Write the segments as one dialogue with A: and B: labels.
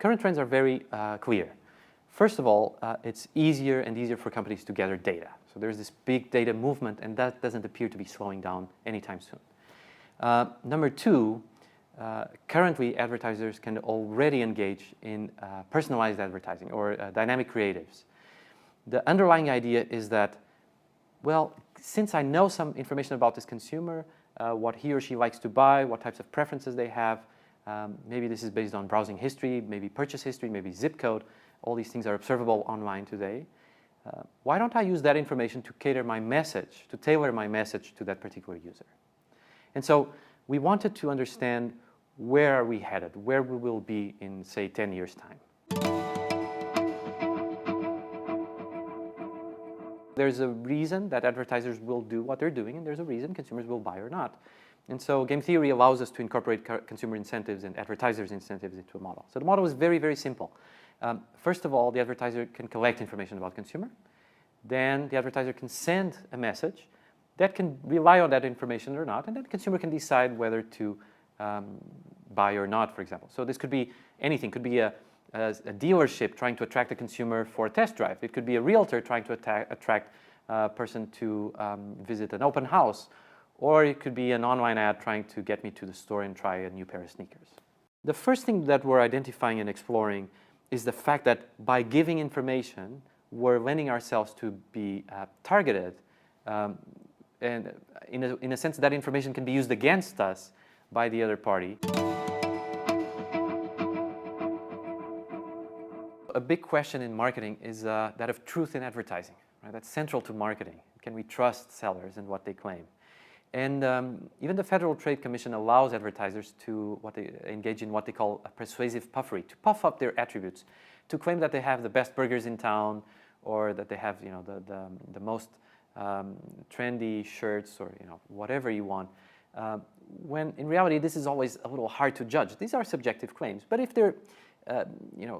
A: current trends are very clear. First of all, it's easier and easier for companies to gather data. So there's this big data movement, and that doesn't appear to be slowing down anytime soon. Number two, currently advertisers can already engage in personalized advertising or dynamic creatives. The underlying idea is that, well, since I know some information about this consumer, what he or she likes to buy, what types of preferences they have, maybe this is based on browsing history, maybe purchase history, maybe zip code. All these things are observable online today. Why don't I use that information to cater my message, to tailor my message to that particular user? And so we wanted to understand where are we headed, where we will be in, say, 10 years' time. There's a reason that advertisers will do what they're doing, and there's a reason consumers will buy or not. And so game theory allows us to incorporate consumer incentives and advertisers' incentives into a model. So the model is very, very simple. First of all, the advertiser can collect information about consumer. Then the advertiser can send a message that can rely on that information or not, and then the consumer can decide whether to buy or not, for example. So this could be anything. It could be a dealership trying to attract a consumer for a test drive. It could be a realtor trying to attract a person to visit an open house. Or it could be an online ad trying to get me to the store and try a new pair of sneakers. The first thing that we're identifying and exploring is the fact that by giving information, we're lending ourselves to be targeted. And in a sense, that information can be used against us by the other party. A big question in marketing is that of truth in advertising. Right? That's central to marketing. Can we trust sellers and what they claim? And even the Federal Trade Commission allows advertisers to engage in what they call a persuasive puffery, to puff up their attributes, to claim that they have the best burgers in town, or that they have the most trendy shirts, or whatever you want. When in reality, this is always a little hard to judge. These are subjective claims, but if they're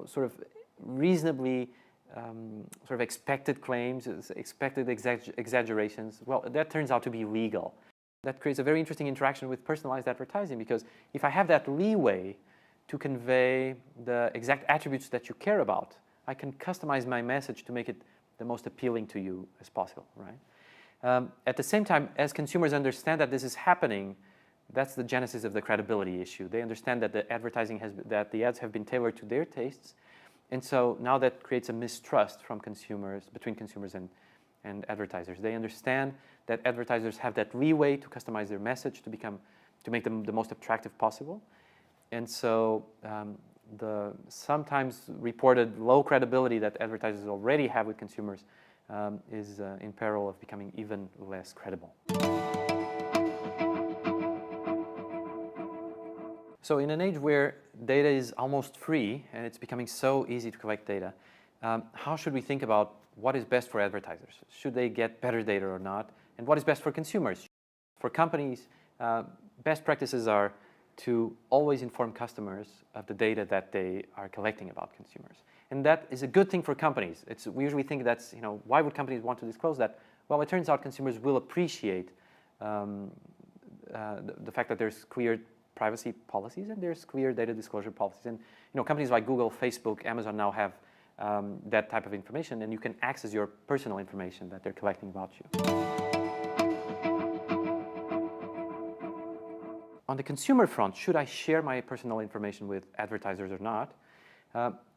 A: sort of reasonably sort of expected claims, expected exaggerations, well, that turns out to be legal. That creates a very interesting interaction with personalized advertising, because if I have that leeway to convey the exact attributes that you care about, I can customize my message to make it the most appealing to you as possible, right? At the same time, as consumers understand that this is happening, that's the genesis of the credibility issue. They understand that that the ads have been tailored to their tastes, and so now that creates a mistrust from between consumers and advertisers. They understand that advertisers have that leeway to customize their message to make them the most attractive possible. And so the sometimes reported low credibility that advertisers already have with consumers is in peril of becoming even less credible. So in an age where data is almost free and it's becoming so easy to collect data, how should we think about what is best for advertisers? Should they get better data or not? And what is best for consumers? For companies, best practices are to always inform customers of the data that they are collecting about consumers. And that is a good thing for companies. We usually think that's, why would companies want to disclose that? Well, it turns out consumers will appreciate the fact that there's clear privacy policies and there's clear data disclosure policies. And companies like Google, Facebook, Amazon now have that type of information, and you can access your personal information that they're collecting about you. On the consumer front, should I share my personal information with advertisers or not?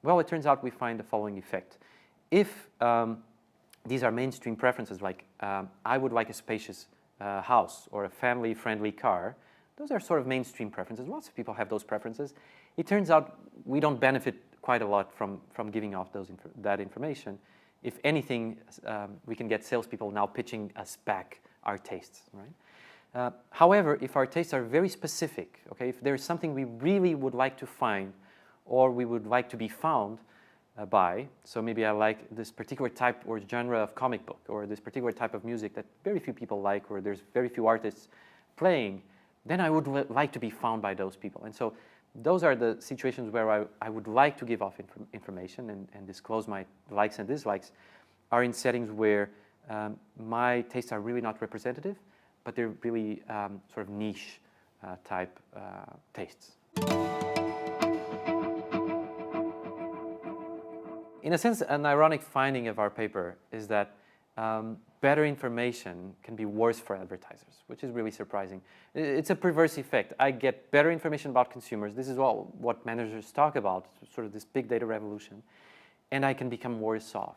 A: Well, it turns out we find the following effect. If these are mainstream preferences, like I would like a spacious house or a family-friendly car, those are sort of mainstream preferences. Lots of people have those preferences. It turns out we don't benefit quite a lot from giving off that information. If anything, we can get salespeople now pitching us back our tastes, right? However, if our tastes are very specific, okay, if there's something we really would like to find or we would like to be found by, so maybe I like this particular type or genre of comic book or this particular type of music that very few people like, or there's very few artists playing, then I would like to be found by those people. And so those are the situations where I would like to give off information and disclose my likes and dislikes, are in settings where my tastes are really not representative, but they're really sort of niche type tastes. In a sense, an ironic finding of our paper is that better information can be worse for advertisers, which is really surprising. It's a perverse effect. I get better information about consumers. This is all what managers talk about, sort of this big data revolution. And I can become worse off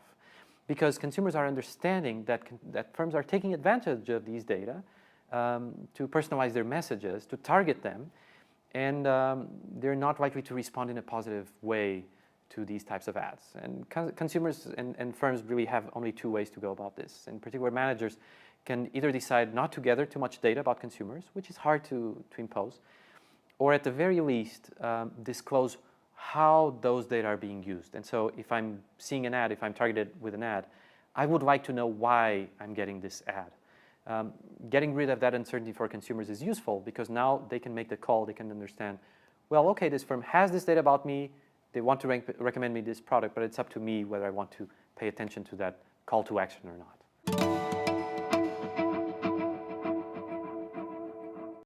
A: because consumers are understanding that firms are taking advantage of these data to personalize their messages, to target them, and they're not likely to respond in a positive way to these types of ads. And consumers and firms really have only two ways to go about this. In particular, managers can either decide not to gather too much data about consumers, which is hard to impose, or at the very least, disclose how those data are being used. And so if I'm seeing an ad, if I'm targeted with an ad, I would like to know why I'm getting this ad. Getting rid of that uncertainty for consumers is useful because now they can make the call, they can understand, well, okay, this firm has this data about me, they want to recommend me this product, but it's up to me whether I want to pay attention to that call to action or not.